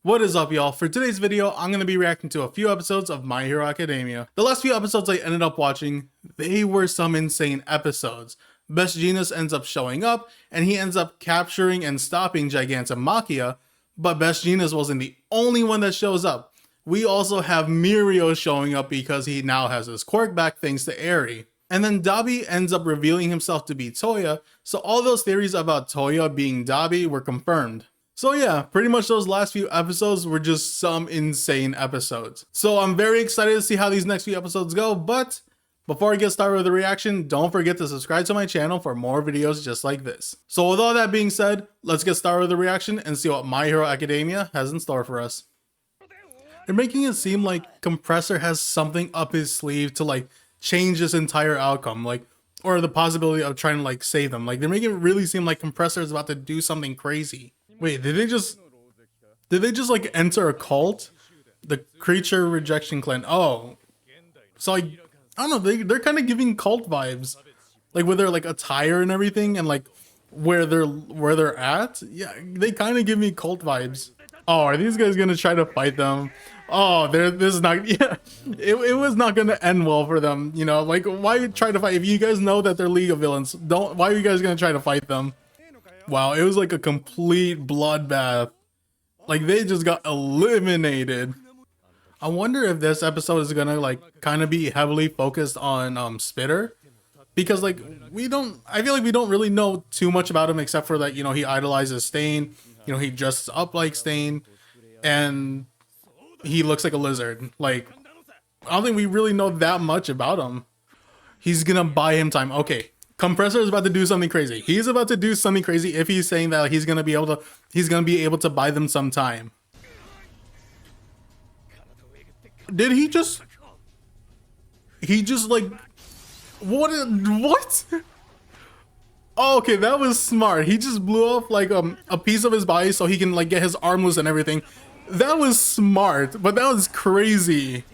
What is up, y'all? For today's video, I'm going to be reacting to a few episodes of My Hero Academia. The last few episodes I ended up watching, they were some insane episodes. Best Jeanist ends up showing up, and he ends up capturing and stopping Gigantomachia, but Best Jeanist wasn't the only one that shows up. We also have Mirio showing up because he now has his quirk back thanks to Eri. And then Dabi ends up revealing himself to be Toya, so all those theories about Toya being Dabi were confirmed. So yeah, pretty much those last few episodes were just some insane episodes. So I'm very excited to see how these next few episodes go, but before I get started with the reaction, don't forget to subscribe to my channel for more videos just like this. So with all that being said, let's get started with the reaction and see what My Hero Academia has in store for us. They're making it seem like Compressor has something up his sleeve to like change this entire outcome, like, or the possibility of trying to like save them. Like they're making it really seem like Compressor is about to do something crazy. Wait, did they just like enter a cult? The Creature Rejection Clan. Oh, so like, I don't know, they're kind of giving cult vibes, like with their like attire and everything, and like where they're at. Yeah, they kind of give me cult vibes. Oh, are these guys gonna try to fight them? Oh, this is not. Yeah, it was not gonna end well for them. You know, like why try to fight if you guys know that they're League of Villains? Don't. Why are you guys gonna try to fight them? Wow, it was like a complete bloodbath. Like they just got eliminated. I wonder if this episode is gonna like kind of be heavily focused on Spitter, because like I feel like we don't really know too much about him except for that, you know, he idolizes Stain, you know, he dresses up like Stain, and he looks like a lizard. Like I don't think we really know that much about him. He's gonna buy him time. Okay. Compressor is about to do something crazy. He's about to do something crazy if he's saying that he's gonna be able to buy them some time. Did he just like what? Oh, okay, that was smart. He just blew off like a piece of his body so he can like get his arm loose and everything. That was smart, but that was crazy.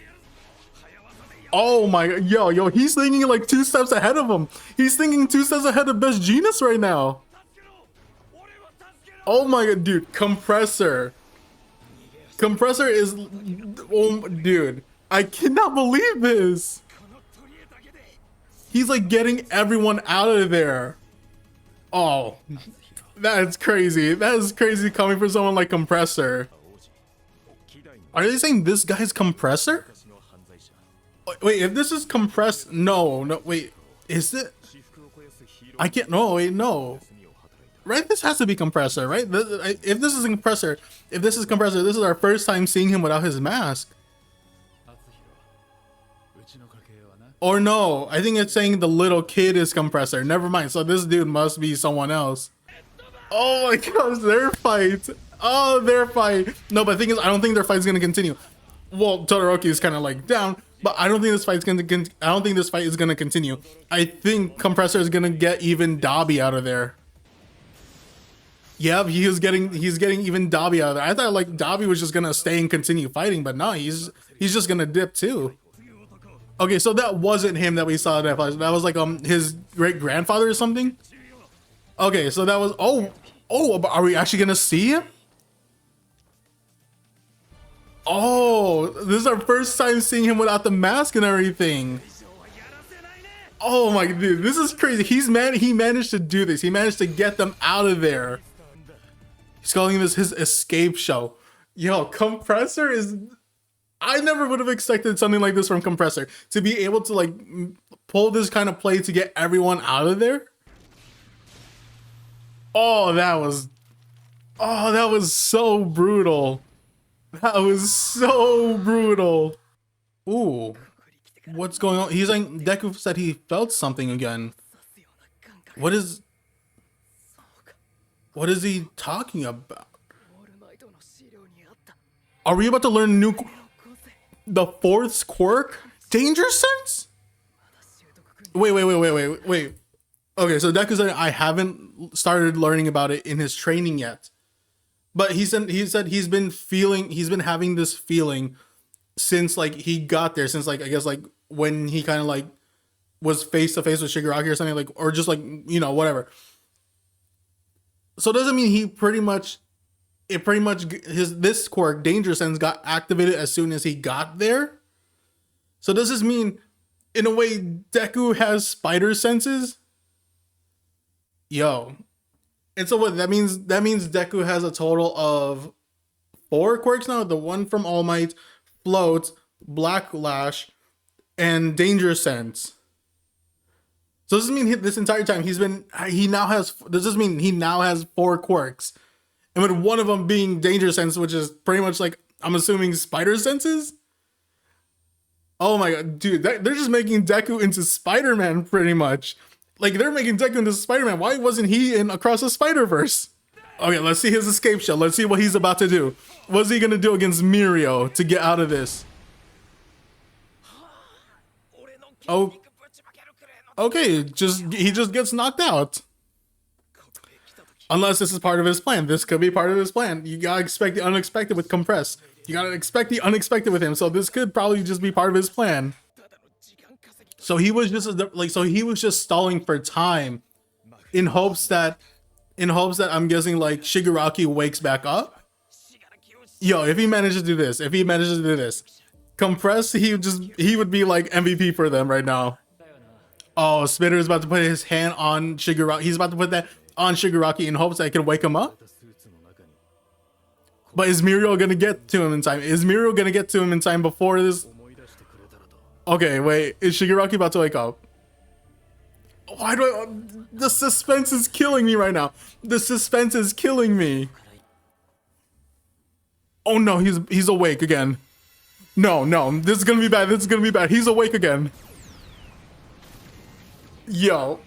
Oh my, yo, he's thinking like 2 steps ahead of him. He's thinking 2 steps ahead of Best Jeanist right now. Oh my god, dude, Compressor is, oh, dude, I cannot believe this. He's like getting everyone out of there. Oh, that's crazy. That is crazy coming from someone like Compressor. Are they saying this guy's Compressor? Wait, if this is compressed, no, wait, is it? I can't, no, wait, no. Right, this has to be Compressor, right? If this is Compressor, this is our first time seeing him without his mask. Or no, I think it's saying the little kid is Compressor. Never mind, so this dude must be someone else. Oh my gosh, their fight. Oh, their fight. No, but the thing is, I don't think their fight's gonna continue. Well, Todoroki is kind of like down, but I don't think this fight's gonna. I don't think this fight is gonna continue. I think Compressor is gonna get even Dabi out of there. Yeah, he's getting even Dabi out of there. I thought like Dabi was just gonna stay and continue fighting, but no, he's just gonna dip too. Okay, so that wasn't him that we saw in that flash. That was like his great grandfather or something. Okay, so that was are we actually gonna see him? Oh, this is our first time seeing him without the mask and everything. Oh my dude, this is crazy. He managed to do this. He managed to get them out of there. He's calling this his escape show. Yo, Compressor is, I never would have expected something like this from Compressor. To be able to like pull this kind of play to get everyone out of there. Oh, that was so brutal. That was so brutal. Ooh, what's going on? He's like, Deku said he felt something again. What is he talking about? Are we about to learn the 4th quirk? Danger Sense? Wait. Okay, so Deku said I haven't started learning about it in his training yet. But he said he's been having this feeling since like he got there, since like I guess like when he kind of like was face to face with Shigaraki or something, like, or just like, you know, whatever. So does it mean he pretty much it pretty much this quirk, Danger Sense, got activated as soon as he got there. So does this mean, in a way, Deku has spider senses? Yo. And so what that means Deku has a total of 4 quirks now. The one from All Might, Float, Black Lash, and Danger Sense. So does this mean this entire time does this mean he now has 4 quirks? And with one of them being Danger Sense, which is pretty much like, I'm assuming, spider senses? Oh my god, dude, they're just making Deku into Spider-Man pretty much. Like, they're making Deku into Spider-Man. Why wasn't he in Across the Spider-Verse? Okay, let's see his escape shot. Let's see what he's about to do. What's he gonna do against Mirio to get out of this? Oh, okay, he just gets knocked out. Unless this is part of his plan. This could be part of his plan. You gotta expect the unexpected with Compress. You gotta expect the unexpected with him. So this could probably just be part of his plan. So he was just stalling for time, in hopes that I'm guessing like Shigaraki wakes back up. Yo, if he manages to do this, Compress, he would be like MVP for them right now. Oh, Spitter is about to put his hand on Shigaraki. He's about to put that on Shigaraki in hopes that it can wake him up. But is Mirio gonna get to him in time? Is Mirio gonna get to him in time before this? Okay, wait. Is Shigaraki about to wake up? Why do I... The suspense is killing me right now. The suspense is killing me. Oh no, he's awake again. No, this is gonna be bad. He's awake again. Yo.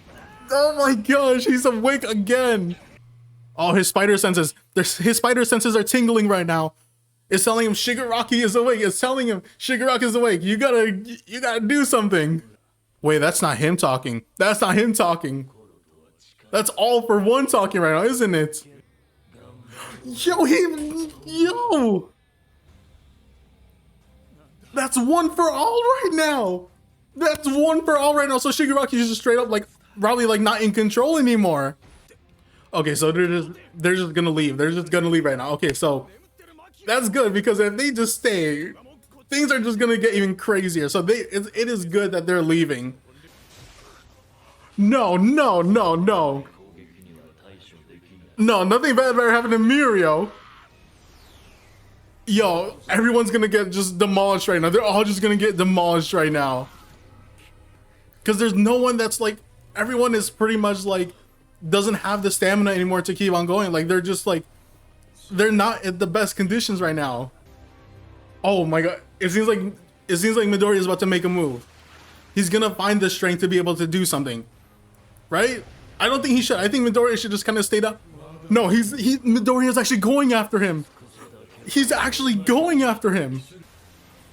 Oh my gosh, he's awake again. Oh, his spider senses. His spider senses are tingling right now. It's telling him Shigaraki is awake. It's telling him Shigaraki is awake. You gotta do something. Wait, that's not him talking. That's All For One talking right now, isn't it? Yo. That's One For All right now. So Shigaraki is just straight up like probably like not in control anymore. Okay, so they're just gonna leave. They're just gonna leave right now. Okay, so that's good, because if they just stay, things are just gonna get even crazier. So it is good that they're leaving. No, nothing bad better happen to Mirio. Yo, everyone's gonna get just demolished right now. They're all just gonna get demolished right now. Because there's no one that's like, everyone is pretty much like, doesn't have the stamina anymore to keep on going. Like, they're just like, they're not at the best conditions right now. Oh my god, it seems like Midori is about to make a move. He's gonna find the strength to be able to do something, right? I don't think he should. I think Midori should just kind of stay down. No, Midori is actually going after him. He's actually going after him.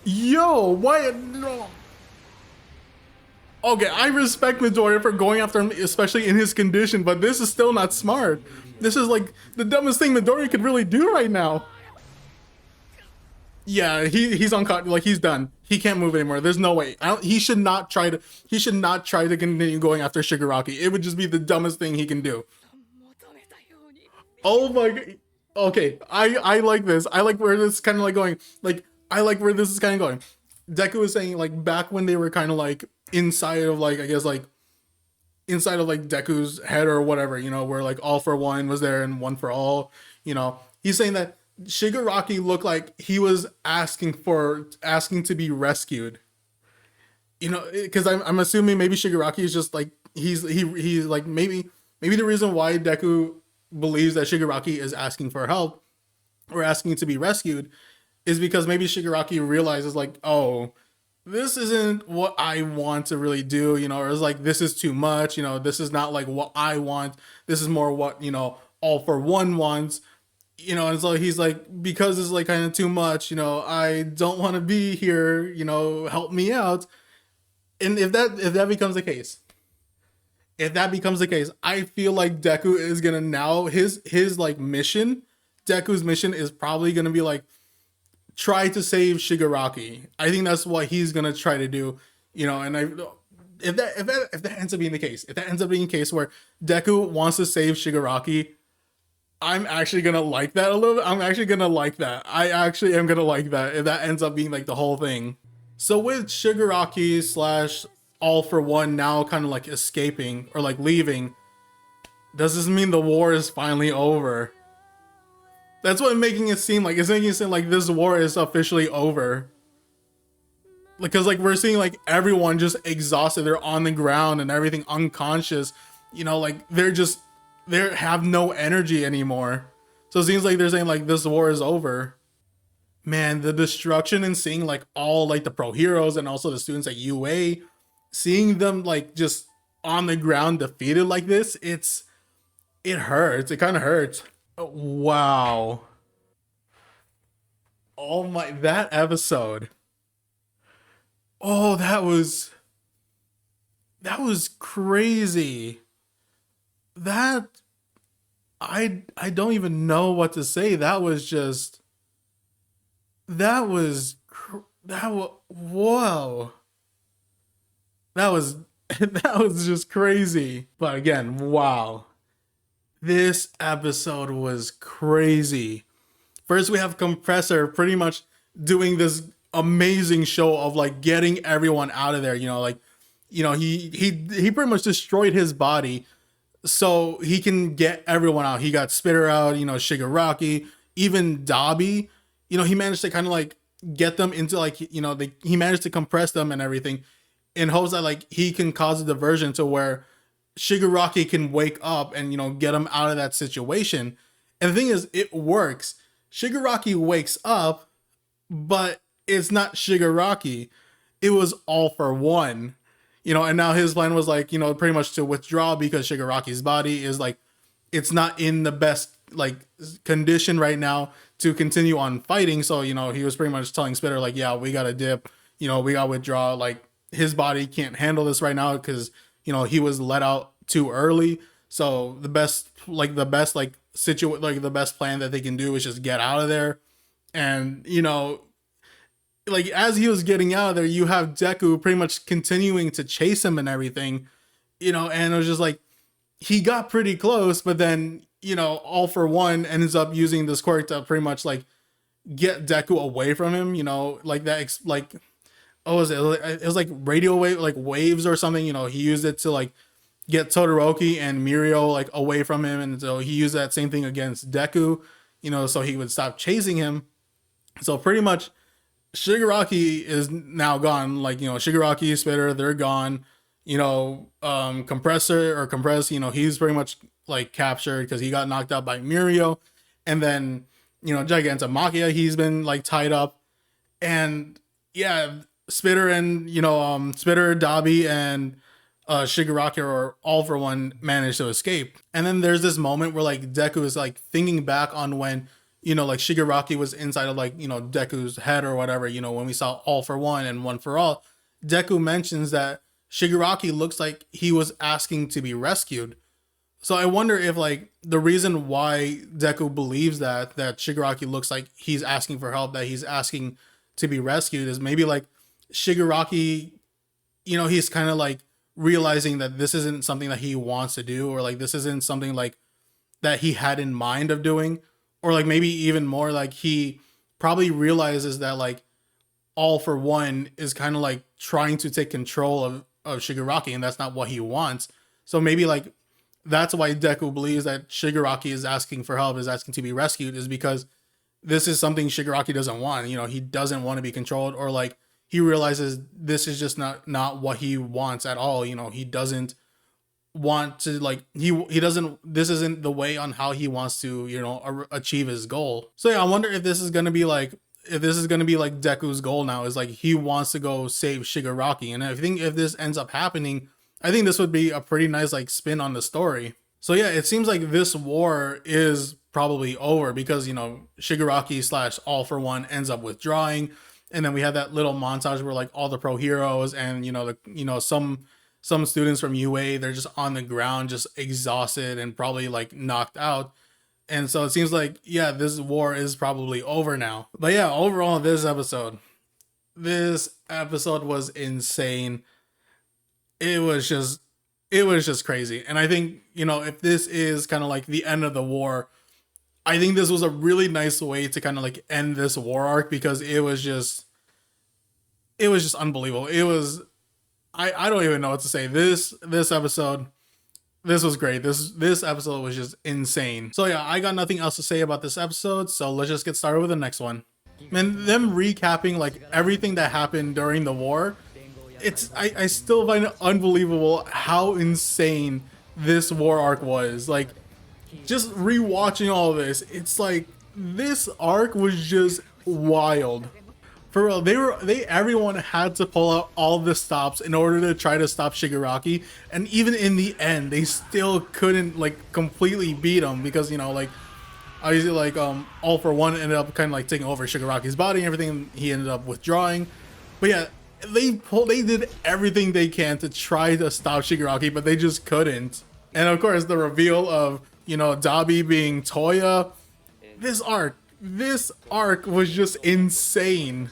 Yo, why? No. Okay, I respect Midori for going after him, especially in his condition, but this is still not smart. This is like the dumbest thing Midori could really do right now. Yeah, he's uncaught. Like, he's done. He can't move anymore. There's no way. He should not try to continue going after Shigaraki. It would just be the dumbest thing he can do. Oh my god. Okay, I like this. I like where this is kind of like going. Like, I like where this is kind of going. Deku was saying, like, back when they were kind of like inside of like, I guess like inside of like Deku's head or whatever, you know, where like All For One was there and One For All, you know, he's saying that Shigaraki looked like he was asking to be rescued, you know, because I'm assuming maybe Shigaraki is just like, he's like, maybe the reason why Deku believes that Shigaraki is asking for help or asking to be rescued is because maybe Shigaraki realizes like, oh, this isn't what I want to really do, you know, or it's like, this is too much, you know, this is not like what I want. This is more what, you know, All For One wants, you know, and so he's like, because it's like kind of too much, you know, I don't want to be here, you know, help me out. And if that becomes the case, I feel like Deku is gonna now, his like mission, Deku's mission is probably gonna be like, try to save Shigaraki. I think that's what he's gonna try to do, you know. And if that ends up being the case, where Deku wants to save Shigaraki, I'm actually gonna like that a little bit. I'm actually gonna like that. I actually am gonna like that if that ends up being like the whole thing. So with Shigaraki slash All for One now kind of like escaping or like leaving, does this mean the war is finally over? That's what making it seem like. It's making it seem like this war is officially over. Because like we're seeing like everyone just exhausted. They're on the ground and everything unconscious. You know, like they have no energy anymore. So it seems like they're saying like this war is over. Man, the destruction and seeing like all like the pro heroes and also the students at UA, seeing them like just on the ground defeated like this, it hurts. It kind of hurts. Wow. Oh my, that episode. Oh, that was crazy. That I don't even know what to say. That was just that was that was whoa. That was that was just crazy. But again, wow. This episode was crazy. First, we have Compressor pretty much doing this amazing show of like getting everyone out of there. You know, like, you know, he pretty much destroyed his body so he can get everyone out. He got Spitter out, you know, Shigaraki, even Dabi. You know, he managed to kind of like get them into like, you know, he managed to compress them and everything in hopes that like he can cause a diversion to where Shigaraki can wake up and, you know, get him out of that situation. And the thing is, it works. Shigaraki wakes up, but it's not Shigaraki. It was All for One. You know, and now his plan was like, you know, pretty much to withdraw because Shigaraki's body is like, it's not in the best like condition right now to continue on fighting. So, you know, he was pretty much telling Spitter like, yeah, we gotta dip, you know, we gotta withdraw. Like his body can't handle this right now because, you know, he was let out too early. So the best like the best plan that they can do is just get out of there. And, you know, like as he was getting out of there, you have Deku pretty much continuing to chase him and everything, you know, and it was just like he got pretty close, but then, you know, All for One ends up using this quirk to pretty much like get Deku away from him, you know, like that like oh was it was like radio wave like waves or something, you know, he used it to like get Todoroki and Mirio like away from him, and so he used that same thing against Deku, you know, so he would stop chasing him. So pretty much Shigaraki is now gone. Like, you know, Shigaraki, Spitter, they're gone. You know, Compressor or Compress, you know, he's pretty much like captured because he got knocked out by Mirio. And then, you know, Gigantomachia, he's been like tied up. And yeah, Spitter and, you know, Spitter, Dabi, and Shigaraki are All for One managed to escape. And then there's this moment where like Deku is like thinking back on when, you know, like Shigaraki was inside of like, you know, Deku's head or whatever, you know, when we saw All for One and One for All, Deku mentions that Shigaraki looks like he was asking to be rescued. So I wonder if like the reason why Deku believes that Shigaraki looks like he's asking for help, that he's asking to be rescued, is maybe like Shigaraki, you know, he's kind of like realizing that this isn't something that he wants to do, or like this isn't something like that he had in mind of doing, or like maybe even more like he probably realizes that like All for One is kind of like trying to take control of Shigaraki, and that's not what he wants. So maybe like that's why Deku believes that Shigaraki is asking for help, is asking to be rescued, is because this is something Shigaraki doesn't want. You know, he doesn't want to be controlled, or like he realizes this is just not what he wants at all. You know, he doesn't want to like he doesn't, this isn't the way on how he wants to, you know, achieve his goal. So yeah, I wonder if this is going to be like, if this is going to be like Deku's goal now, is like he wants to go save Shigaraki. And I think if this ends up happening, I think this would be a pretty nice like spin on the story. So yeah, it seems like this war is probably over because, you know, Shigaraki slash All for One ends up withdrawing, and then we have that little montage where like all the pro heroes and, you know, the, you know, some students from UA, they're just on the ground, just exhausted and probably like knocked out. And so it seems like, yeah, this war is probably over now. But yeah, overall, this episode was insane. It was just crazy. And I think, you know, if this is kind of like the end of the war, I think this was a really nice way to kind of like end this war arc because it was just unbelievable. It was I don't even know what to say. This episode, this was great. This episode was just insane. So yeah, I got nothing else to say about this episode, so let's just get started with the next one. And them recapping like everything that happened during the war, I still find it unbelievable how insane this war arc was. Like just rewatching all of this, it's like this arc was just wild. For real, everyone had to pull out all the stops in order to try to stop Shigaraki, and even in the end, they still couldn't like completely beat him because you know like obviously like All For One ended up kind of like taking over Shigaraki's body and everything. And he ended up withdrawing, but yeah, they did everything they can to try to stop Shigaraki, but they just couldn't. And of course, the reveal of Dabi being Toya, this arc was just insane.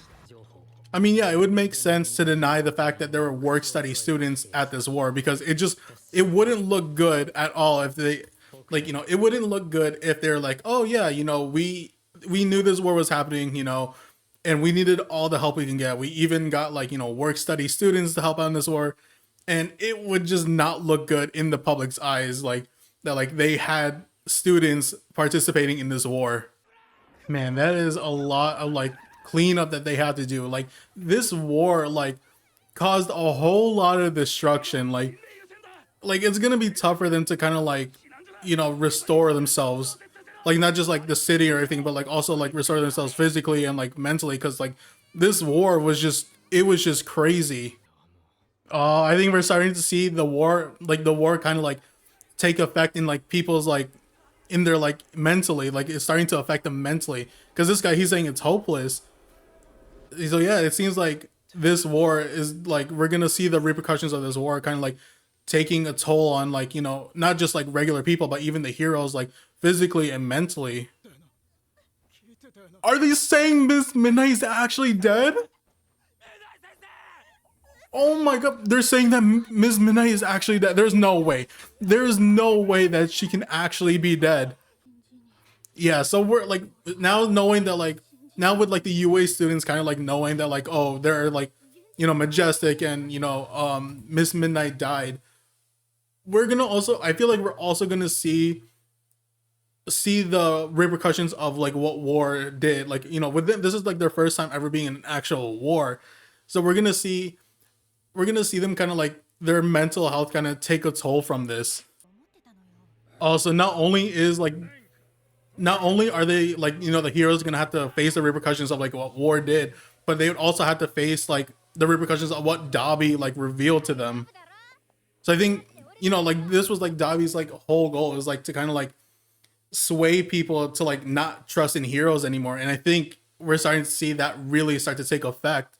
I mean, yeah, it would make sense to deny the fact that there were work study students at this war because it wouldn't look good at all if they like, it wouldn't look good if they're like, oh yeah, we knew this war was happening, and we needed all the help we can get. We even got like, work study students to help out in this war, and it would just not look good in the public's eyes like that like they had students participating in this war. Man, that is a lot of like cleanup that they had to do. Like this war like caused a whole lot of destruction. Like it's gonna be tough for them to kind of like restore themselves, like not just like the city or anything, but like also like restore themselves physically and like mentally, because like this war was just crazy. I think we're starting to see the war kind of like take effect in like people's like in their like mentally, like it's starting to affect them mentally, because this guy, he's saying it's hopeless. So yeah, it seems like this war is like we're gonna see the repercussions of this war kind of like taking a toll on like not just like regular people but even the heroes, like physically and mentally. Are they saying Miss Midnight is actually dead? Oh my god, they're saying that Miss Midnight is actually dead. There's no way that she can actually be dead. Yeah, so we're like now knowing that like now with like the UA students kind of like knowing that like, oh, they're like Majestic and Miss Midnight died, we're gonna also, I feel like we're also gonna see the repercussions of like what war did, like with them, this is like their first time ever being in an actual war, so we're gonna see them kind of like their mental health kind of take a toll from this. Also, not only are they like the heroes gonna have to face the repercussions of like what war did, but they would also have to face like the repercussions of what Dabi like revealed to them. So I think like this was like Dabi's like whole goal is like to kind of like sway people to like not trust in heroes anymore, and I think we're starting to see that really start to take effect.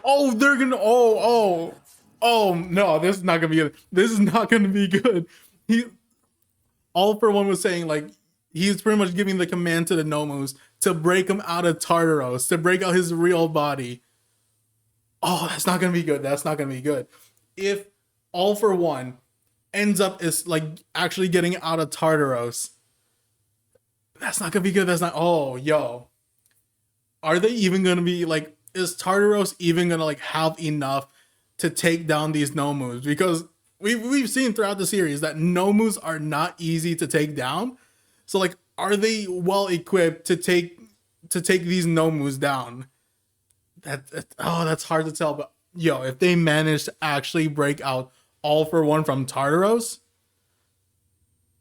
Oh, they're gonna oh no, this is not gonna be good. This is not gonna be good. All For One was saying like he's pretty much giving the command to the Nomus to break him out of Tartaros, to break out his real body. Oh, that's not gonna be good. That's not gonna be good. If All For One ends up is like actually getting out of Tartaros, that's not gonna be good. That's not. Oh, yo, are they even gonna be like? Is Tartaros even gonna like have enough to take down these Nomus? Because we've seen throughout the series that Nomus are not easy to take down. So like, are they well equipped to take these Nomus down? That's hard to tell. But yo, if they manage to actually break out All For One from Tartaros,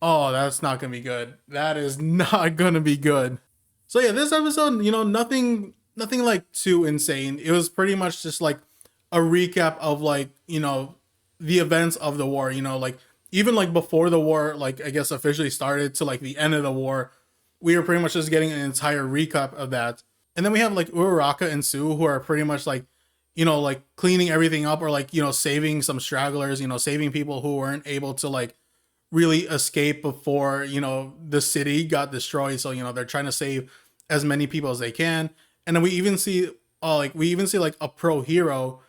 oh, that's not gonna be good. That is not gonna be good. So yeah, this episode, nothing like too insane. It was pretty much just like a recap of like the events of the war. Like even like before the war, like I guess officially started, to like the end of the war, we were pretty much just getting an entire recap of that. And then we have like Uraraka and Tsu, who are pretty much like like cleaning everything up, or like saving some stragglers, saving people who weren't able to like really escape before the city got destroyed. So they're trying to save as many people as they can. And then we even see like a pro hero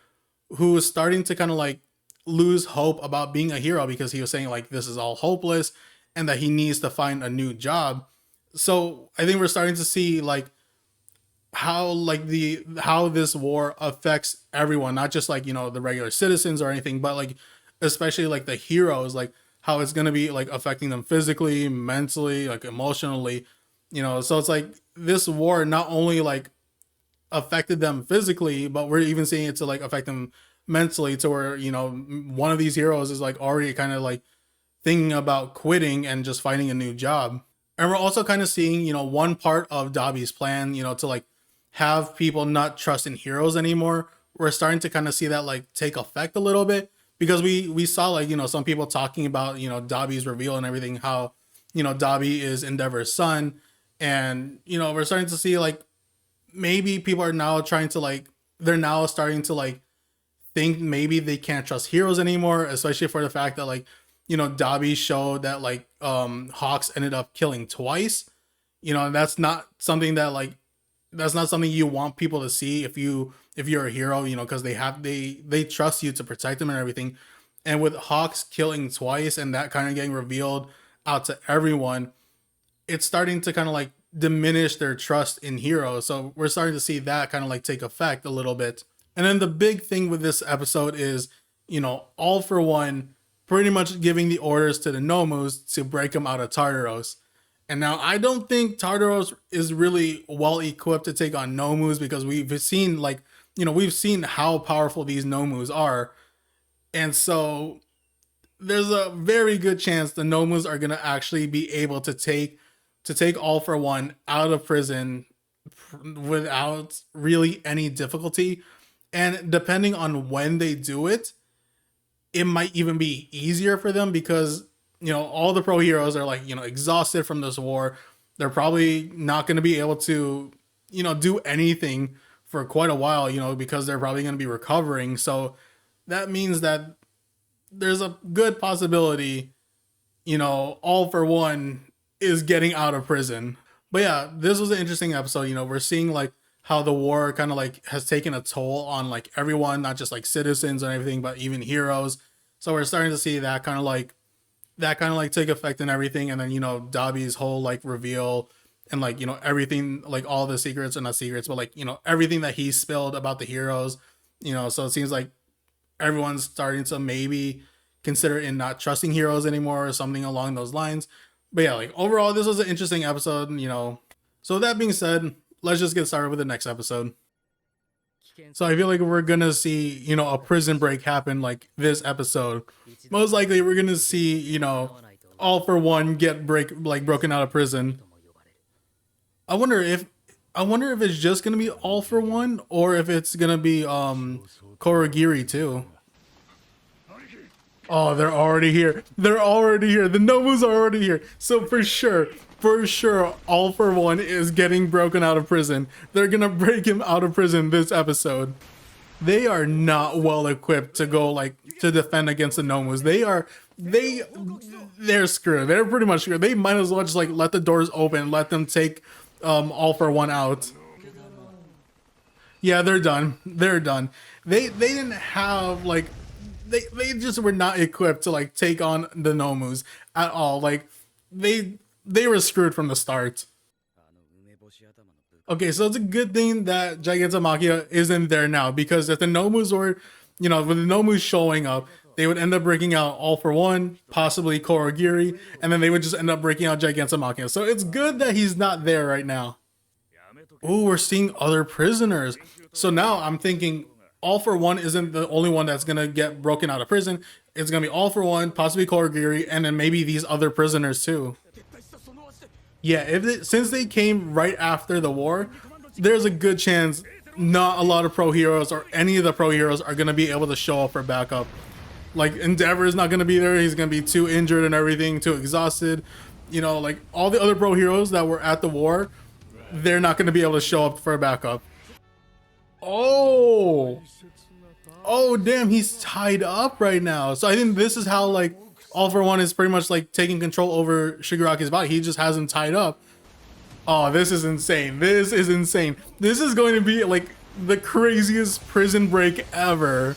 who is starting to kind of like lose hope about being a hero, because he was saying like this is all hopeless, and that he needs to find a new job. So I think we're starting to see like how this war affects everyone, not just like, you know, the regular citizens or anything, but like especially like the heroes, like how it's going to be like affecting them physically, mentally, like emotionally, you know. So it's like this war not only like affected them physically, but we're even seeing it to like affect them mentally, to where, you know, one of these heroes is like already kind of like thinking about quitting and just finding a new job. And we're also kind of seeing, you know, one part of Dabi's plan, you know, to like have people not trust in heroes anymore. We're starting to kind of see that like take effect a little bit, because we saw like, you know, some people talking about, you know, Dabi's reveal and everything, how, you know, Dabi is Endeavor's son. And, you know, we're starting to see like maybe people are now trying to like, they're now starting to like think maybe they can't trust heroes anymore, especially for the fact that like, you know, Dabi showed that like Hawks ended up killing twice, you know, and that's not something that like, that's not something you want people to see if you're a hero, you know, because they trust you to protect them and everything. And with Hawks killing twice and that kind of getting revealed out to everyone, it's starting to kind of like diminish their trust in heroes. So we're starting to see that kind of like take effect a little bit. And then the big thing with this episode is, you know, All For One pretty much giving the orders to the Nomus to break them out of Tartaros. And now I don't think Tartaros is really well equipped to take on Nomus, because we've seen like, you know, we've seen how powerful these Nomus are. And so there's a very good chance the Nomus are going to actually be able to take All For One out of prison without really any difficulty. And depending on when they do it, it might even be easier for them, because, you know, all the pro heroes are like, you know, exhausted from this war. They're probably not going to be able to, you know, do anything for quite a while, you know, because they're probably going to be recovering. So that means that there's a good possibility, you know, All For One is getting out of prison. But yeah, this was an interesting episode. You know, we're seeing like how the war kind of like has taken a toll on like everyone, not just like citizens and everything, but even heroes. So we're starting to see that kind of like take effect and everything. And then, you know, Dabi's whole like reveal and like, you know, everything, like all the secrets, or not secrets, but like, you know, everything that he spilled about the heroes, you know. So it seems like everyone's starting to maybe consider in not trusting heroes anymore or something along those lines. But yeah, like overall, this was an interesting episode, you know. So that being said, let's just get started with the next episode. So I feel like we're gonna see, you know, a prison break happen like this episode. Most likely we're gonna see, you know, All For One get broken out of prison. I wonder if it's just gonna be All For One, or if it's gonna be Kurogiri too. Oh, they're already here. They're already here. The Nomus are already here. So for sure, All For One is getting broken out of prison. They're gonna break him out of prison this episode. They are not well equipped to go like to defend against the Nomus. They're screwed. They're pretty much screwed. They might as well just like let the doors open, let them take All For One out. Yeah, they're done. They're done. They didn't have like they just were not equipped to like take on the Nomus at all. Like they were screwed from the start. Okay, so it's a good thing that Gigantomachia isn't there now, because if the Nomus were, you know, with the Nomus showing up, they would end up breaking out All For One, possibly Kurogiri, and then they would just end up breaking out Gigantomachia. So it's good that he's not there right now. Ooh, we're seeing other prisoners. So now I'm thinking All For One isn't the only one that's gonna get broken out of prison. It's gonna be All For One, possibly Kurogiri, and then maybe these other prisoners too. Yeah, since they came right after the war, there's a good chance not a lot of pro heroes or any of the pro heroes are gonna be able to show up for backup. Like Endeavor is not gonna be there. He's gonna be too injured and everything, too exhausted. You know, like all the other pro heroes that were at the war, they're not gonna be able to show up for backup. Oh damn, he's tied up right now. So I think this is how like All For One is pretty much like taking control over Shigaraki's body. He just has him tied up. Oh, this is insane. This is insane. This is going to be like the craziest prison break ever.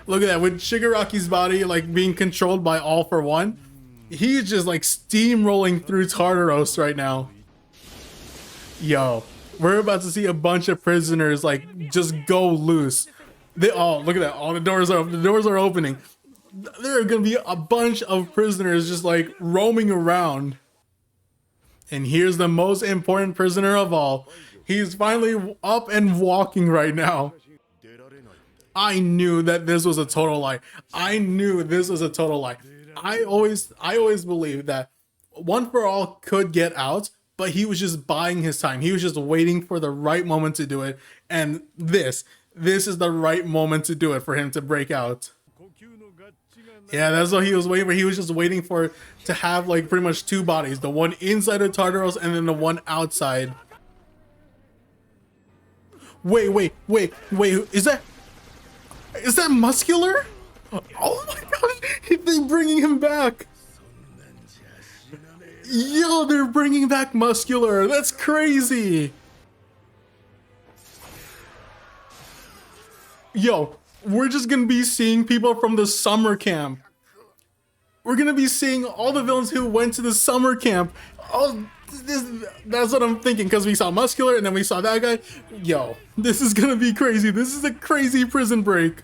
Look at that, with Shigaraki's body like being controlled by All For One. He's just like steamrolling through Tartaros right now. Yo, we're about to see a bunch of prisoners like just go loose. They all look at that. All the doors are opening. There are gonna be a bunch of prisoners just like roaming around. And here's the most important prisoner of all. He's finally up and walking right now. I knew that this was a total lie. I knew this was a total lie. I always believed that One for All could get out, but he was just buying his time. He was just waiting for the right moment to do it. And this is the right moment to do it for him to break out. Yeah, that's what he was waiting for. He was just waiting for to have like pretty much two bodies, the one inside of Tartaros and then the one outside. Wait, is that Muscular? Oh my gosh, they're bringing him back. Yo, they're bringing back Muscular. That's crazy. Yo, we're just gonna be seeing people from the summer camp. We're gonna be seeing all the villains who went to the summer camp. Oh, that's what I'm thinking, because we saw Muscular and then we saw that guy. Yo, this is gonna be crazy. This is a crazy prison break.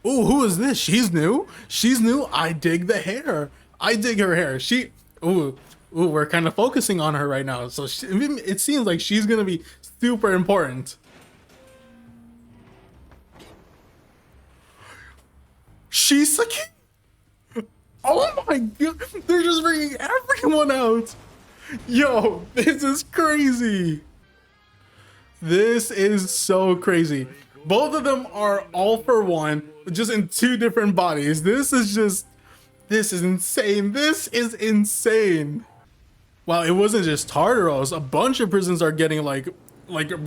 Ooh, who is this? She's new? She's new? I dig the hair. I dig her hair. Ooh, we're kind of focusing on her right now. So it seems like she's gonna be super important. Shisaki? Oh my god, they're just bringing everyone out. Yo, this is crazy. This is so crazy. Both of them are All for One, just in two different bodies. This is insane. This is insane. Wow, it wasn't just Tartaros. A bunch of prisons are getting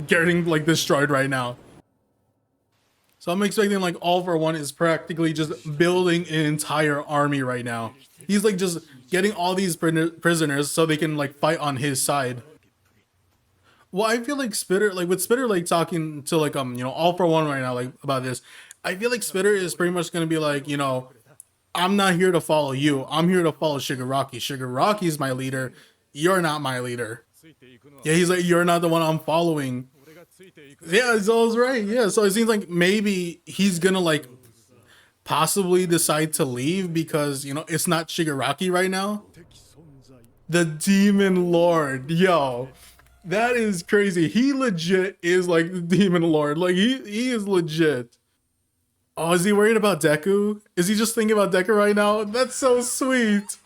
getting destroyed right now. So I'm expecting like All for One is practically just building an entire army right now. He's like just getting all these prisoners so they can like fight on his side. Well, I feel like Spitter, like with Spitter like talking to like All for One right now like about this, I feel like Spitter is pretty much gonna be like, I'm not here to follow you. I'm here to follow Shigaraki. Shigaraki's my leader. You're not my leader. Yeah, he's like, you're not the one I'm following. Yeah, Zol's right. Yeah, so it seems like maybe he's gonna like possibly decide to leave because it's not Shigaraki right now. The Demon Lord, yo, that is crazy. He legit is like the Demon Lord. Like he is legit. Oh, is he worried about Deku? Is he just thinking about Deku right now? That's so sweet.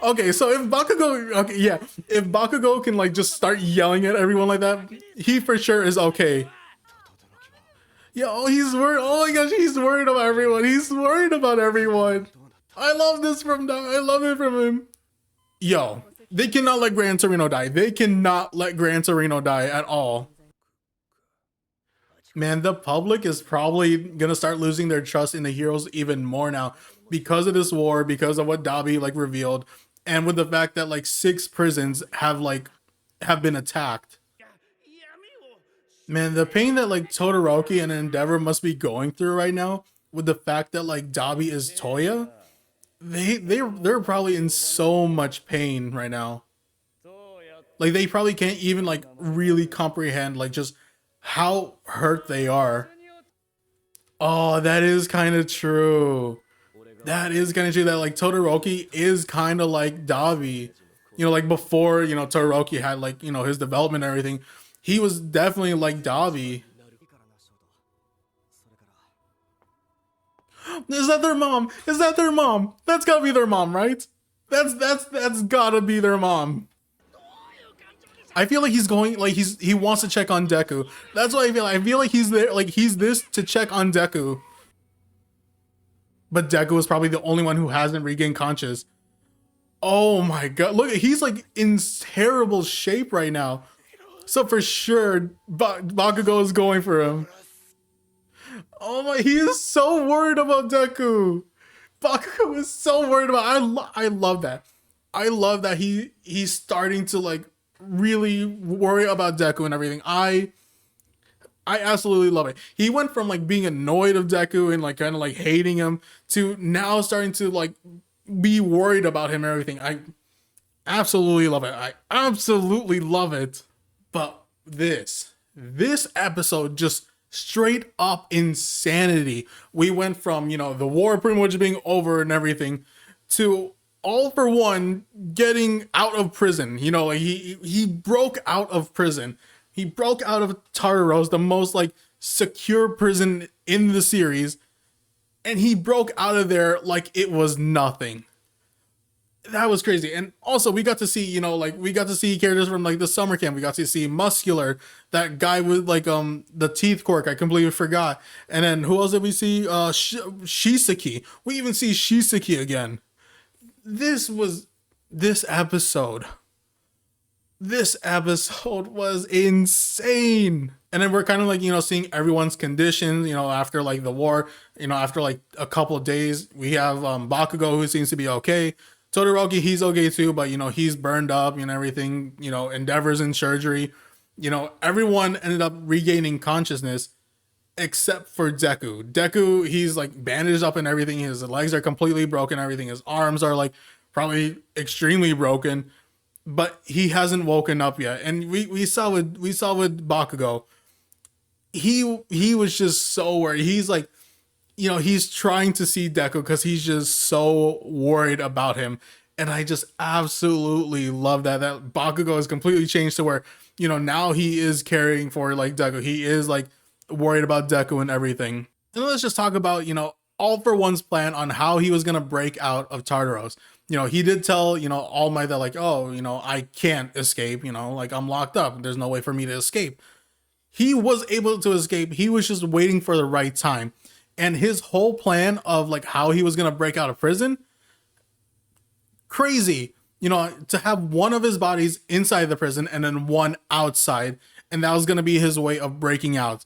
Okay, so if Bakugo can like just start yelling at everyone like that, he for sure is okay. Yeah, oh, he's worried. Oh my gosh, he's worried about everyone. He's worried about everyone. I love this from him. I love it from him. Yo, they cannot let Gran Torino die. They cannot let Gran Torino die at all. Man, the public is probably gonna start losing their trust in the heroes even more now because of this war, because of what Dabi like revealed. And with the fact that like 6 prisons have been attacked. Man, the pain that like Todoroki and Endeavor must be going through right now with the fact that like Dabi is Toya, they're probably in so much pain right now. Like they probably can't even like really comprehend like just how hurt they are. Oh, that is kind of true. That is kind of true that like Todoroki is kind of like Dabi. Like before, Todoroki had like, his development and everything. He was definitely like Dabi. Is that their mom? Is that their mom? That's gotta be their mom, right? That's gotta be their mom. I feel like he's going, like he wants to check on Deku. That's what I feel. I feel like he's there, like he's this to check on Deku. But Deku is probably the only one who hasn't regained conscious. Oh my god, look, he's like in terrible shape right now. So for sure, Bakugo is going for him. Oh my, he is so worried about Deku. Bakugo is so worried about. I love that. I love that he's starting to like really worry about Deku and everything. I absolutely love it. He went from like being annoyed of Deku and like kind of like hating him to now starting to like be worried about him and everything. I absolutely love it. I absolutely love it. But this episode just straight up insanity. We went from, you know, the war pretty much being over and everything to All For One getting out of prison. You know, like he broke out of prison. He broke out of Tartaros, the most like secure prison in the series, and he broke out of there like it was nothing. That was crazy. And also we got to see, you know, like we got to see characters from like the summer camp. We got to see Muscular, that guy with like the teeth quirk, I completely forgot. And then who else did we see? Shisaki. We even see Shisaki again. This was this episode. This episode was insane. And then we're kind of like, you know, seeing everyone's conditions, you know, after like the war, you know, after like a couple of days. We have Bakugo, who seems to be okay. Todoroki, he's okay too, but you know, he's burned up and everything, you know, Endeavor's in surgery. You know, everyone ended up regaining consciousness except for Deku. Deku, he's like bandaged up and everything. His legs are completely broken, everything. His arms are like probably extremely broken, but he hasn't woken up yet. And we saw with Bakugo, he was just so worried. He's like, you know, he's trying to see Deku because he's just so worried about him. And I just absolutely love that Bakugo has completely changed to where, you know, now he is caring for like Deku. He is like worried about Deku and everything. And let's just talk about, you know, All For One's plan on how he was going to break out of Tartaros. You know, he did tell, you know, All Might that like, oh, you know, I can't escape, you know, like I'm locked up. There's no way for me to escape. He was able to escape. He was just waiting for the right time. And his whole plan of like how he was going to break out of prison, crazy, you know, to have one of his bodies inside the prison and then one outside. And that was going to be his way of breaking out.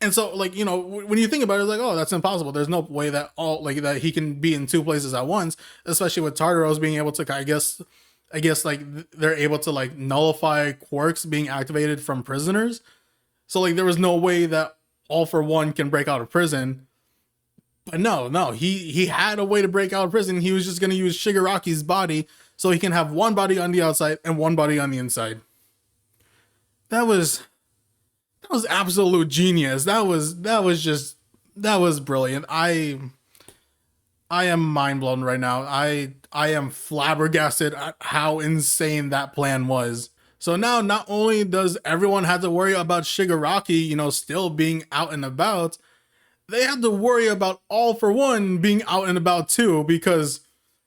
And so like, you know, when you think about it, it's like, oh, that's impossible. There's no way that that he can be in two places at once, especially with Tartaros being able to, I guess like they're able to like nullify quirks being activated from prisoners. So like there was no way that All For One can break out of prison. But no, he had a way to break out of prison. He was just going to use Shigaraki's body so he can have one body on the outside and one body on the inside. That was absolute genius. That was brilliant. I am mind blown right now. I am flabbergasted at how insane that plan was. So now not only does everyone have to worry about Shigaraki, you know, still being out and about, they have to worry about All For One being out and about too, because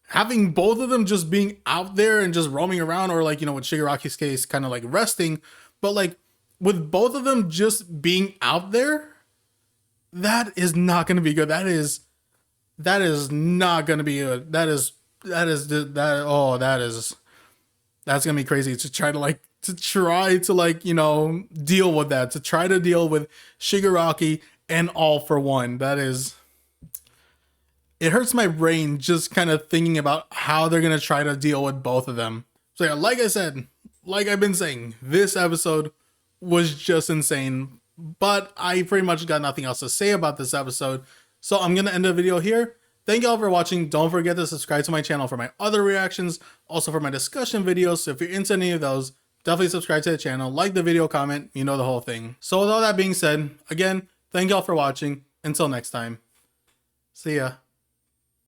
having both of them just being out there and just roaming around, or like, you know, with Shigaraki's case, kind of like resting, but like with both of them just being out there, that is not going to be good. That is not going to be good. That's gonna be crazy to try to like, you know, deal with that, to try to deal with Shigaraki and All For One. It hurts my brain just kind of thinking about how they're gonna try to deal with both of them. So yeah, like I said, like I've been saying, this episode was just insane, but I pretty much got nothing else to say about this episode. So I'm gonna end the video here. Thank you all for watching. Don't forget to subscribe to my channel for my other reactions, also for my discussion videos. So if you're into any of those, definitely subscribe to the channel, like the video, comment, you know the whole thing. So with all that being said, again, thank you all for watching. Until next time, see ya.